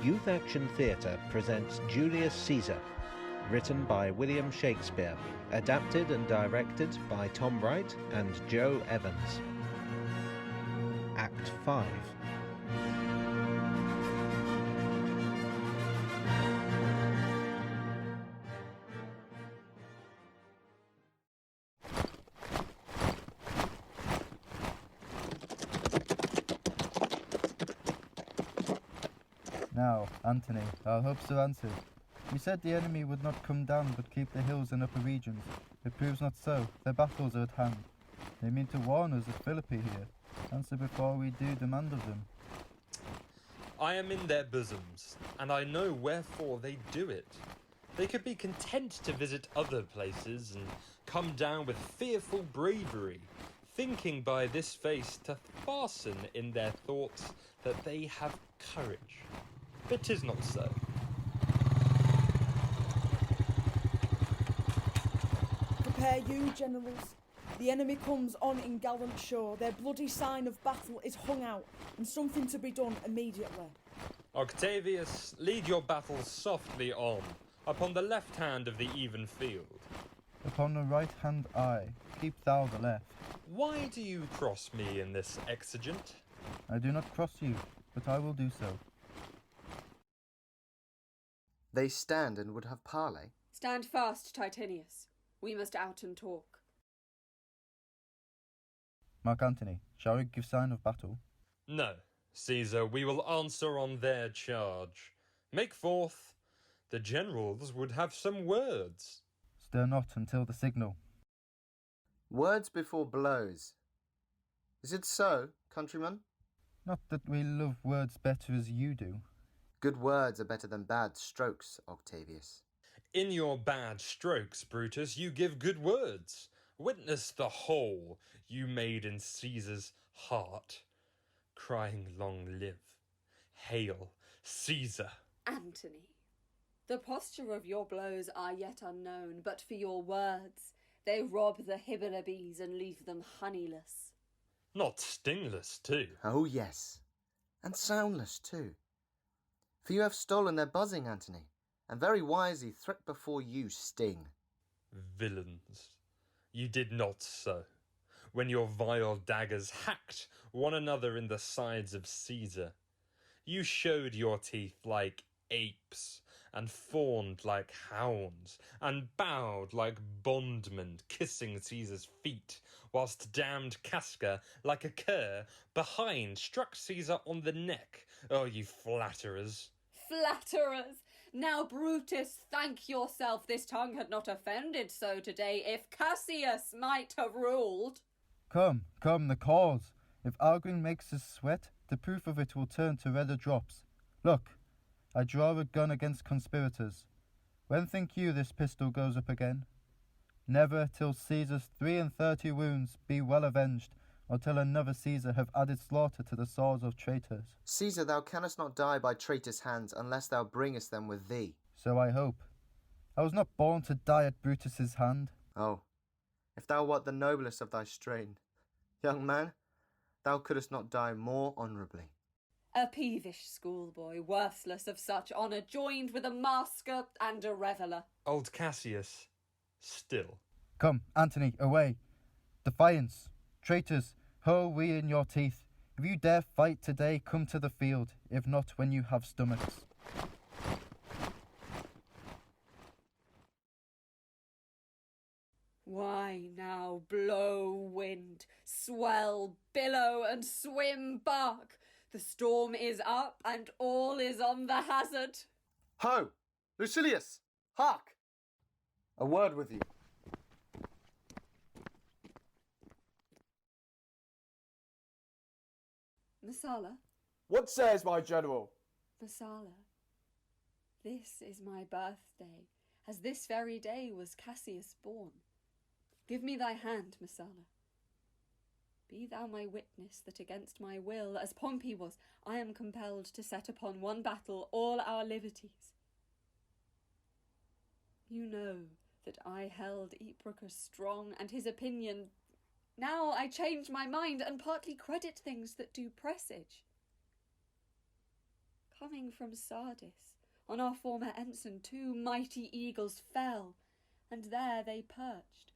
Youth Action Theatre presents Julius Caesar, written by William Shakespeare, adapted and directed by Tom Wright and Joe Evans. Act 5. Now, Antony, our hopes are answered. You said the enemy would not come down but keep the hills and upper regions. It proves not so. Their battles are at hand. They mean to warn us at Philippi here. Answer before we do demand of them. I am in their bosoms, and I know wherefore they do it. They could be content to visit other places and come down with fearful bravery, thinking by this face to fasten in their thoughts that they have courage. But 'tis not so. Prepare you, generals. The enemy comes on in gallant show. Their bloody sign of battle is hung out, and something to be done immediately. Octavius, lead your battles softly on, upon the left hand of the even field. Upon the right hand I, keep thou the left. Why do you cross me in this exigent? I do not cross you, but I will do so. They stand and would have parley. Stand fast, Titanius. We must out and talk. Mark Antony, shall we give sign of battle? No, Caesar, we will answer on their charge. Make forth. The generals would have some words. Stir not until the signal. Words before blows. Is it so, countrymen? Not that we love words better as you do. Good words are better than bad strokes, Octavius. In your bad strokes, Brutus, you give good words. Witness the hole you made in Caesar's heart, crying long live. Hail, Caesar. Antony, the posture of your blows are yet unknown, but for your words, they rob the Hyperides and leave them honeyless. Not stingless, too. Oh, yes. And soundless, too. For you have stolen their buzzing, Antony, and very wisely threat before you sting. Villains, you did not so, when your vile daggers hacked one another in the sides of Caesar. You showed your teeth like apes, and fawned like hounds, and bowed like bondmen kissing Caesar's feet, whilst damned Casca, like a cur, behind struck Caesar on the neck. Oh, you flatterers! Flatterers! Now, Brutus, thank yourself this tongue had not offended so today, if Cassius might have ruled. Come, the cause. If arguing makes us sweat, the proof of it will turn to redder drops. Look, I draw a gun against conspirators. When think you this pistol goes up again? Never till Caesar's 33 wounds be well avenged, or till another Caesar have added slaughter to the swords of traitors. Caesar, thou canst not die by traitors' hands unless thou bringest them with thee. So I hope. I was not born to die at Brutus's hand. Oh, if thou wert the noblest of thy strain, young man, thou couldst not die more honourably. A peevish schoolboy, worthless of such honour, joined with a masker and a reveller. Old Cassius, still. Come, Antony, away. Defiance. Traitors, hurl we in your teeth. If you dare fight today, come to the field. If not, when you have stomachs. Why now blow wind, swell, billow, and swim bark. The storm is up, and all is on the hazard. Ho! Lucilius! Hark! A word with you. Messala, What says my general? Messala, this is my birthday, as this very day was Cassius born. Give me thy hand, Messala. Be thou my witness that against my will, as Pompey was, I am compelled to set upon one battle all our liberties. You know that I held Epricus strong, and his opinion. Now I change my mind, and partly credit things that do presage. Coming from Sardis, on our former ensign 2 mighty eagles fell, and there they perched,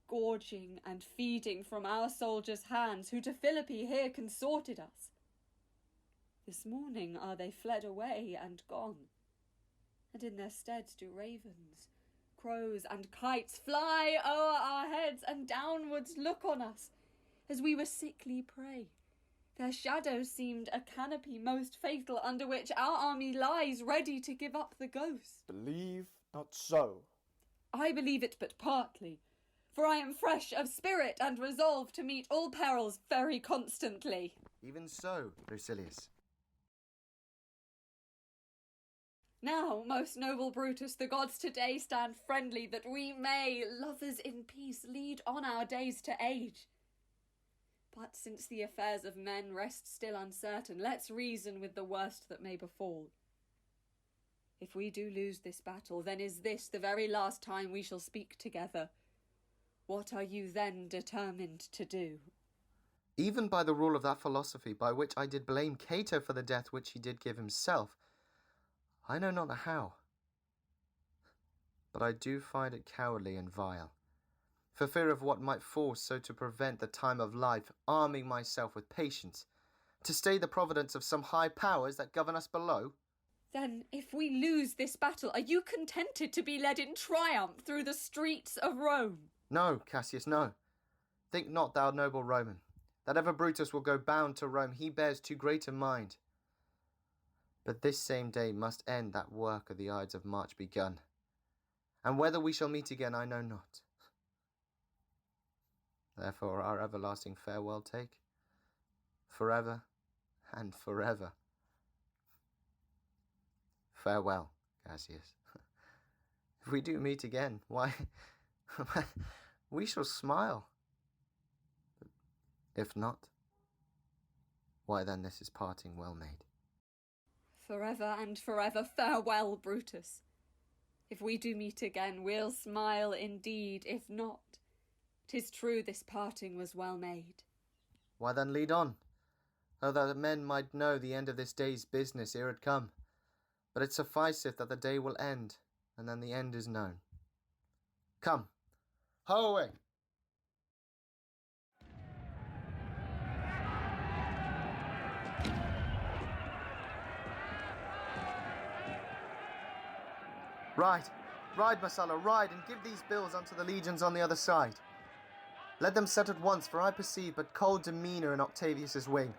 gorging and feeding from our soldiers' hands, who to Philippi here consorted us. This morning are they fled away and gone, and in their stead do ravens, crows, and kites fly o'er our heads and downwards look on us, as we were sickly prey. Their shadows seemed a canopy most fatal, under which our army lies ready to give up the ghost. Believe not so. I believe it but partly, for I am fresh of spirit and resolved to meet all perils very constantly. Even so, Lucilius. Now, most noble Brutus, the gods today stand friendly, that we may, lovers in peace, lead on our days to age. But since the affairs of men rest still uncertain, let's reason with the worst that may befall. If we do lose this battle, then is this the very last time we shall speak together. What are you then determined to do? Even by the rule of that philosophy by which I did blame Cato for the death which he did give himself, I know not the how. But I do find it cowardly and vile, for fear of what might force so to prevent the time of life, arming myself with patience, to stay the providence of some high powers that govern us below. Then, if we lose this battle, are you contented to be led in triumph through the streets of Rome? No, Cassius, no. Think not, thou noble Roman, that ever Brutus will go bound to Rome. He bears too great a mind. But this same day must end that work of the Ides of March begun, and whether we shall meet again I know not. Therefore our everlasting farewell take, forever and forever. Farewell, Cassius. If we do meet again, why, we shall smile. But if not, why then this is parting well made. Forever and forever farewell, Brutus. If we do meet again, we'll smile indeed. If not, 'tis true this parting was well made. Why then lead on, oh that men might know the end of this day's business ere it come. But it sufficeth that the day will end, and then the end is known. Come, ho away! Ride, Messala, ride, and give these bills unto the legions on the other side. Let them set at once, for I perceive but cold demeanour in Octavius's wing,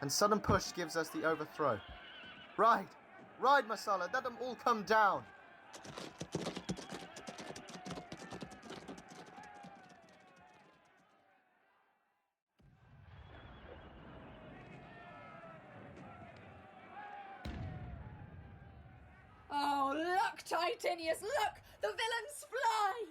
and sudden push gives us the overthrow. Ride, Messala, let them all come down. Oh, look, Titinius, look! The villains fly!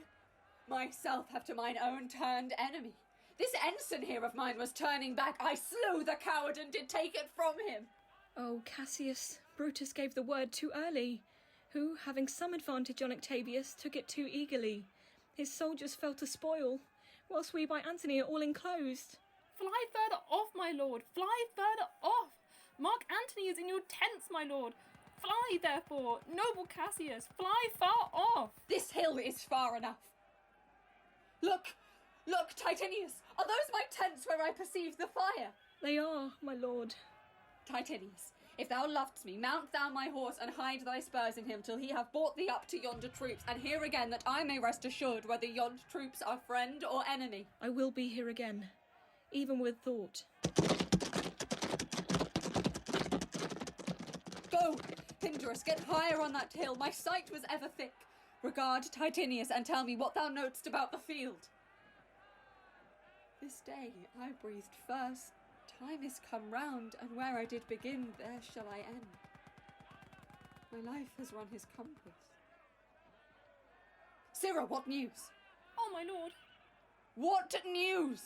Myself have to mine own turned enemy. This ensign here of mine was turning back. I slew the coward and did take it from him. Oh, Cassius, Brutus gave the word too early, who, having some advantage on Octavius, took it too eagerly. His soldiers fell to spoil, whilst we by Antony are all enclosed. Fly further off, my lord, fly further off! Mark Antony is in your tents, my lord. Fly, therefore, noble Cassius, fly far off! This hill is far enough. Look, Titinius, are those my tents where I perceive the fire? They are, my lord. Titinius, if thou lovest me, mount thou my horse and hide thy spurs in him till he have brought thee up to yonder troops, and here again that I may rest assured whether yonder troops are friend or enemy. I will be here again, even with thought. Go, Pindarus, get higher on that hill. My sight was ever thick. Regard Titinius and tell me what thou knowest about the field. This day I breathed first. Time is come round, and where I did begin, there shall I end. My life has run his compass. Sirrah, what news? Oh, my lord. What news?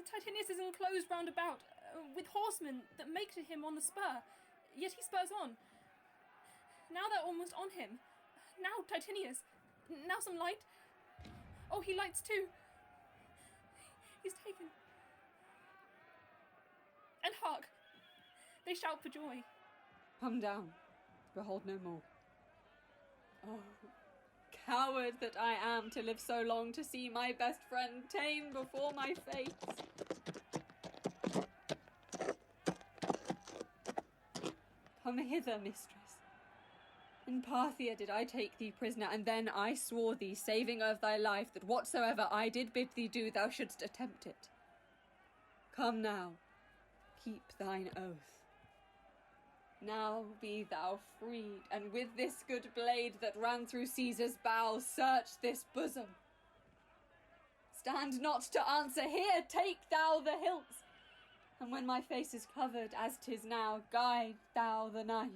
Titinius is enclosed round about, with horsemen that make to him on the spur, yet he spurs on. Now they're almost on him. Now, Titinius, now some light. Oh, he lights too. He's taken. And hark, they shout for joy. Come down, behold no more. Oh, coward that I am, to live so long to see my best friend tame before my face. Come hither, mistress. In Parthia did I take thee prisoner, and then I swore thee, saving of thy life, that whatsoever I did bid thee do, thou shouldst attempt it. Come now, keep thine oath. Now be thou freed, and with this good blade that ran through Caesar's bowels, search this bosom. Stand not to answer, here, take thou the hilt, and when my face is covered, as 'tis now, guide thou the knife.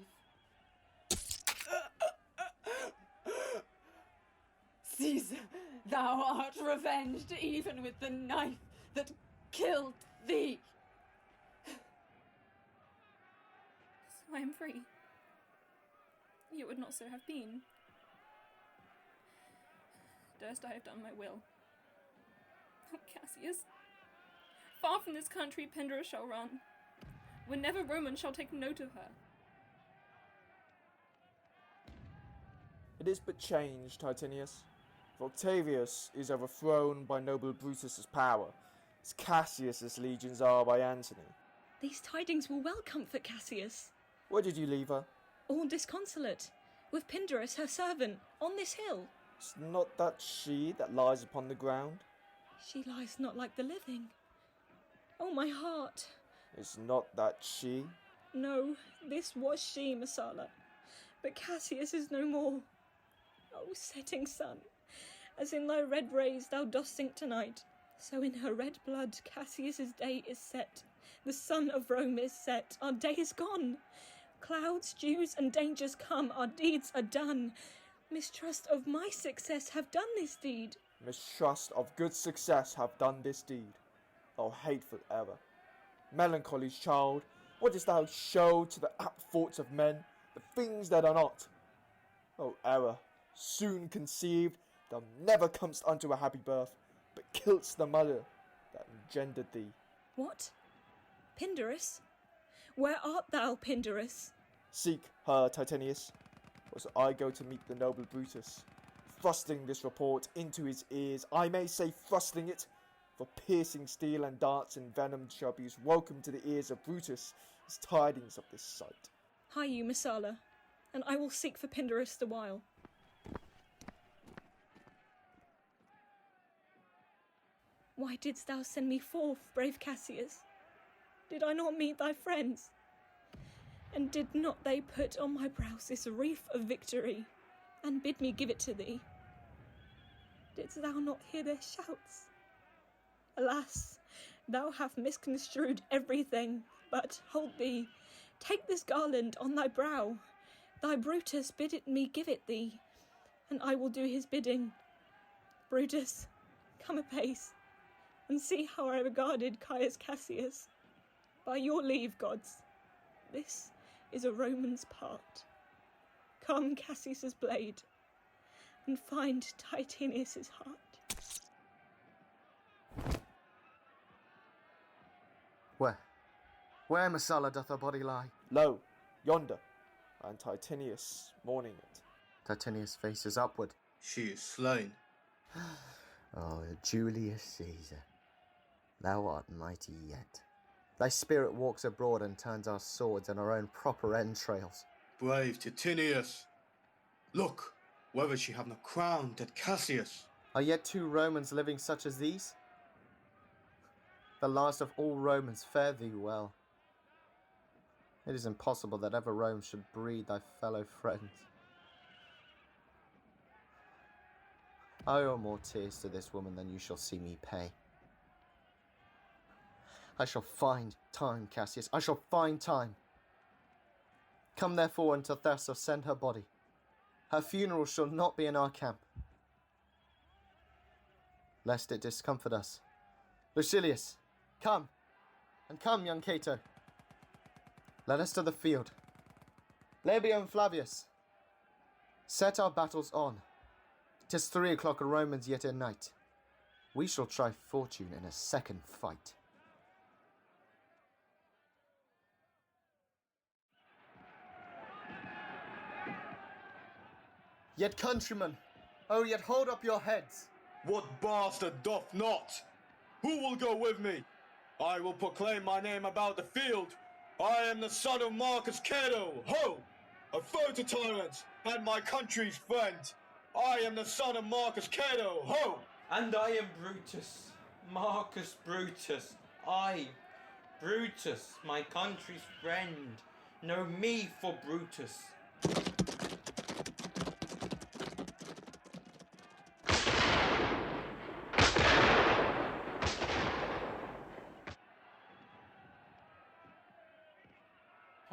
Caesar, thou art revenged, even with the knife that killed thee. So I am free. It would not so have been. Durst I have done my will. Oh, Cassius, far from this country Pindara shall run, where never Roman shall take note of her. It is but change, Titinius. For Octavius is overthrown by noble Brutus's power, as Cassius's legions are by Antony. These tidings will well comfort Cassius. Where did you leave her? All disconsolate, with Pindarus her servant, on this hill. Is not that she that lies upon the ground? She lies not like the living. Oh, my heart. Is not that she? No, this was she, Messala. But Cassius is no more. Oh, setting sun, as in thy red rays thou dost sink tonight, so in her red blood Cassius's day is set. The sun of Rome is set, our day is gone. Clouds, dews, and dangers come, our deeds are done. Mistrust of my success have done this deed. Mistrust of good success have done this deed. O hateful error! Melancholy child, what dost thou show to the apt thoughts of men, the things that are not? O error, soon conceived, thou never comest unto a happy birth, but kill'st the mother that engendered thee. What? Pindarus? Where art thou, Pindarus? Seek her, Titinius, or so I go to meet the noble Brutus. Thrusting this report into his ears, I may say thrusting it, for piercing steel and darts and venom shall be as welcome to the ears of Brutus as tidings of this sight. Hie you, Messala, and I will seek for Pindarus the while. Why didst thou send me forth, brave Cassius? Did I not meet thy friends? And did not they put on my brows this wreath of victory, and bid me give it to thee? Didst thou not hear their shouts? Alas, thou hast misconstrued everything, but hold thee, take this garland on thy brow. Thy Brutus biddeth me give it thee, and I will do his bidding. Brutus, come apace, and see how I regarded Caius Cassius. By your leave, gods, this is a Roman's part. Come, Cassius's blade, and find Titinius's heart. Where, Messala, doth her body lie? Lo, yonder, and Titinius mourning it. Titinius faces upward. She is slain. Oh, Julius Caesar, thou art mighty yet. Thy spirit walks abroad and turns our swords and our own proper entrails. Brave Titinius! Look, whether she have not crowned at Cassius. Are yet 2 Romans living such as these? The last of all Romans, fare thee well. It is impossible that ever Rome should breed thy fellow friends. I owe more tears to this woman than you shall see me pay. I shall find time, Cassius. I shall find time. Come therefore and to Thessos send her body. Her funeral shall not be in our camp, lest it discomfort us. Lucilius, come, and come, young Cato. Let us to the field. Labia and Flavius, set our battles on. 'Tis 3 o'clock, a Romans yet in night. We shall try fortune in a second fight. Yet countrymen, oh yet hold up your heads. What bastard doth not? Who will go with me? I will proclaim my name about the field. I am the son of Marcus Cato, ho! A foe to tyrants, and my country's friend. I am the son of Marcus Cato, ho! And I am Brutus, Marcus Brutus. I, Brutus, my country's friend. Know me for Brutus.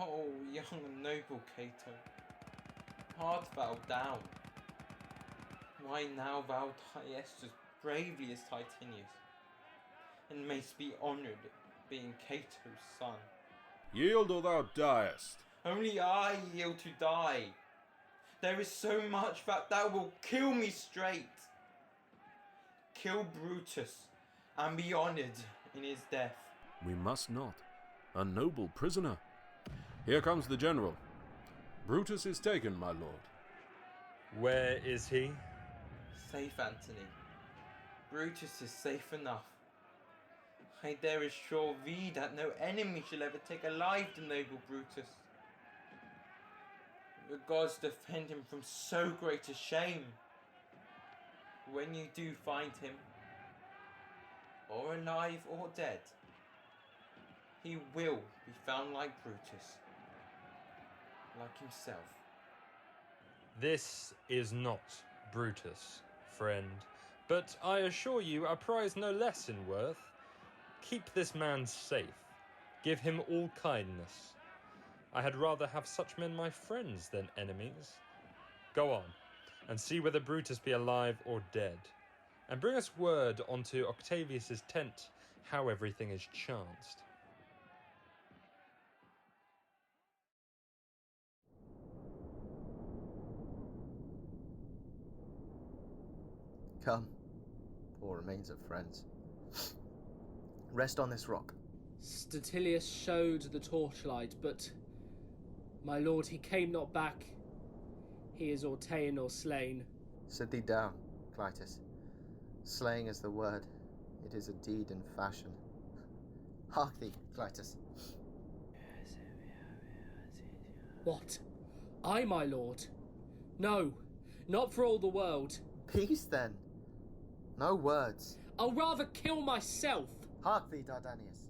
Oh, young and noble Cato, art thou down? Why now thou diest as bravely as Titinius, and mayst be honoured being Cato's son. Yield or thou diest. Only I yield to die. There is so much that thou wilt kill me straight. Kill Brutus, and be honoured in his death. We must not. A noble prisoner. Here comes the general. Brutus is taken, my lord. Where is he? Safe, Antony. Brutus is safe enough. I dare assure thee that no enemy shall ever take alive the noble Brutus. The gods defend him from so great a shame. When you do find him, or alive or dead, he will be found like Brutus, like himself. This is not Brutus, friend, but I assure you a prize no less in worth. Keep this man safe. Give him all kindness. I had rather have such men my friends than enemies. Go on, and see whether Brutus be alive or dead, and bring us word onto Octavius's tent how everything is chanced. Come, poor remains of friends. Rest on this rock. Statilius showed the torchlight, but, my lord, he came not back. He is or ta'en or slain. Sit thee down, Clytus. Slaying is the word. It is a deed in fashion. Hark thee, Clytus. What? I, my lord? No, not for all the world. Peace, then. No words. I'll rather kill myself. Hark thee, Dardanius.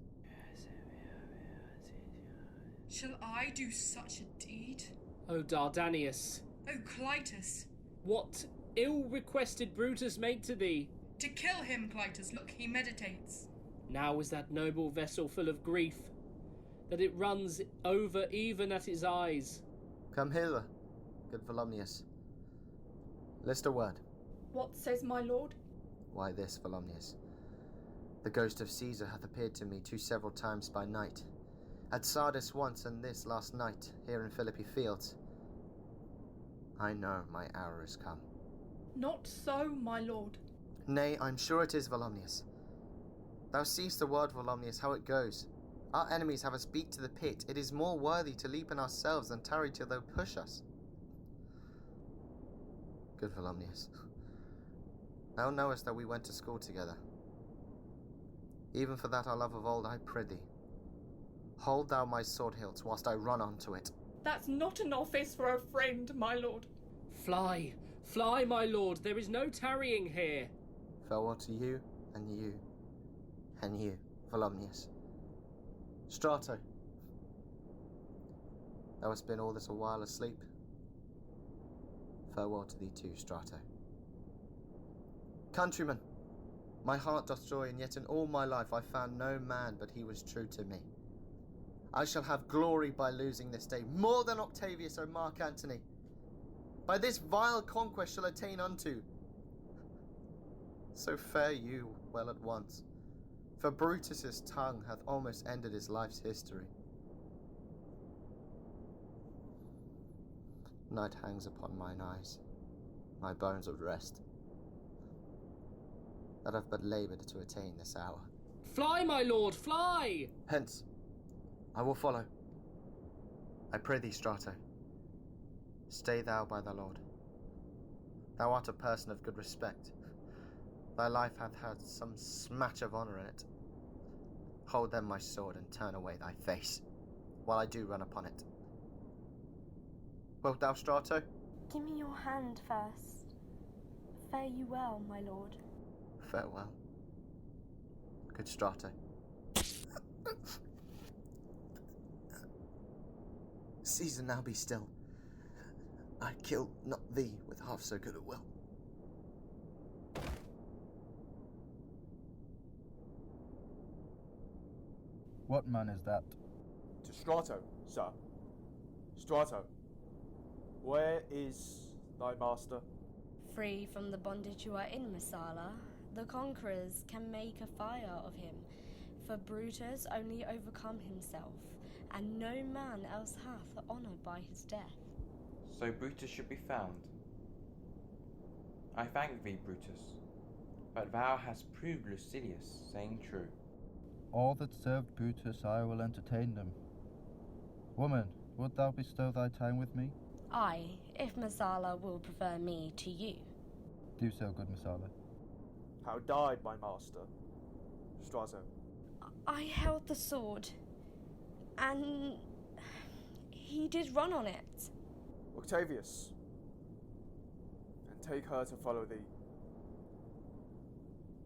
Shall I do such a deed? O Dardanius. O Clytus. What ill-requested Brutus made to thee? To kill him, Clytus. Look, he meditates. Now is that noble vessel full of grief, that it runs over even at his eyes. Come hither, good Volumnius. List a word. What says my lord? Why this, Volumnius. The ghost of Caesar hath appeared to me several times by night. At Sardis once, and this last night, here in Philippi Fields. I know my hour is come. Not so, my lord. Nay, I'm sure it is, Volumnius. Thou seest the word, Volumnius, how it goes. Our enemies have us beat to the pit. It is more worthy to leap in ourselves than tarry till thou push us. Good Volumnius. Thou knowest that we went to school together. Even for that our love of old, I prithee. Hold thou my sword hilt whilst I run on to it. That's not an office for a friend, my lord. Fly, fly, my lord, there is no tarrying here. Farewell to you, and you, and you, Volumnius. Strato, thou hast been all this a while asleep. Farewell to thee too, Strato. Countrymen, my heart doth joy, and yet in all my life I found no man but he was true to me. I shall have glory by losing this day, more than Octavius or Mark Antony. By this vile conquest shall attain unto. So fare you well at once, for Brutus's tongue hath almost ended his life's history. Night hangs upon mine eyes, my bones would rest, that have but laboured to attain this hour. Fly, my lord, fly! Hence, I will follow. I pray thee, Strato, stay thou by the Lord. Thou art a person of good respect. Thy life hath had some smatch of honour in it. Hold then my sword and turn away thy face, while I do run upon it. Wilt thou, Strato? Give me your hand first. Fare you well, my lord. Farewell. Good Strato. Caesar, now be still. I kill not thee with half so good a will. What man is that? To Strato, sir. Strato, where is thy master? Free from the bondage you are in, Messala, the conquerors can make a fire of him, for Brutus only overcome himself, and no man else hath honour by his death. So Brutus should be found. I thank thee, Brutus, but thou hast proved Lucilius saying true. All that served Brutus I will entertain them. Woman, wilt thou bestow thy time with me? Aye, if Messala will prefer me to you. Do so, good Messala. How died my master? Strato. I held the sword, and he did run on it. Octavius, and take her to follow thee.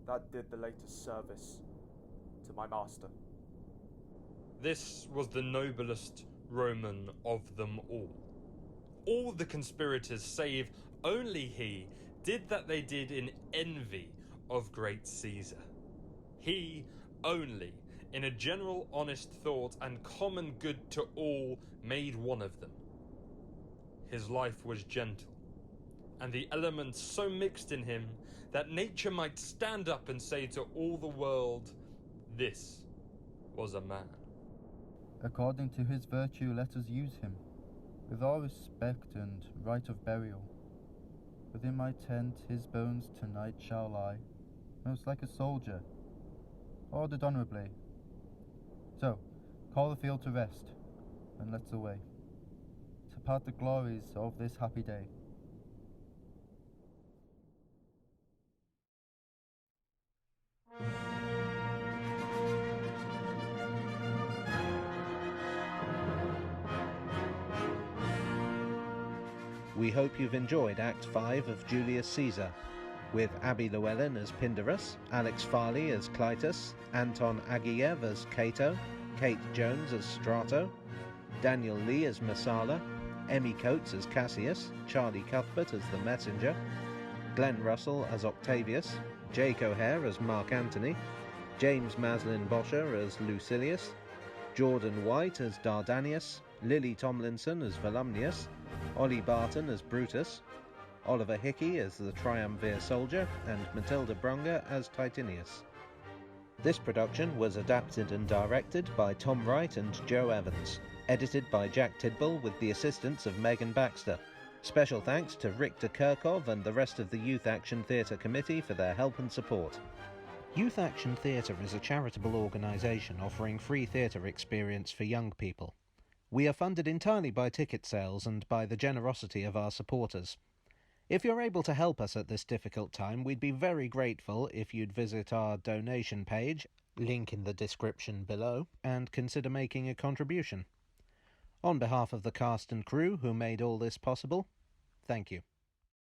That did the latest service to my master. This was the noblest Roman of them all. All the conspirators, save only he, did that they did in envy of great Caesar. He only, in a general honest thought and common good to all, made one of them. His life was gentle, and the elements so mixed in him that nature might stand up and say to all the world, this was a man. According to his virtue let us use him, with all respect and right of burial. Within my tent his bones tonight shall lie, most like a soldier, ordered honourably. So, call the field to rest, and let's away, to part the glories of this happy day. We hope you've enjoyed Act 5 of Julius Caesar, with Abby Llewellyn as Pindarus, Alex Farley as Clytus, Anton Agiev as Cato, Kate Jones as Strato, Daniel Lee as Messala, Emmy Coates as Cassius, Charlie Cuthbert as the Messenger, Glenn Russell as Octavius, Jake O'Hare as Mark Antony, James Maslin Bosher as Lucilius, Jordan White as Dardanius, Lily Tomlinson as Volumnius, Ollie Barton as Brutus, Oliver Hickey as the Triumvir Soldier, and Matilda Brunga as Titinius. This production was adapted and directed by Tom Wright and Joe Evans, edited by Jack Tidball with the assistance of Megan Baxter. Special thanks to Richter Kirkov and the rest of the Youth Action Theatre Committee for their help and support. Youth Action Theatre is a charitable organisation offering free theatre experience for young people. We are funded entirely by ticket sales and by the generosity of our supporters. If you're able to help us at this difficult time, we'd be very grateful if you'd visit our donation page, link in the description below, and consider making a contribution. On behalf of the cast and crew who made all this possible, thank you.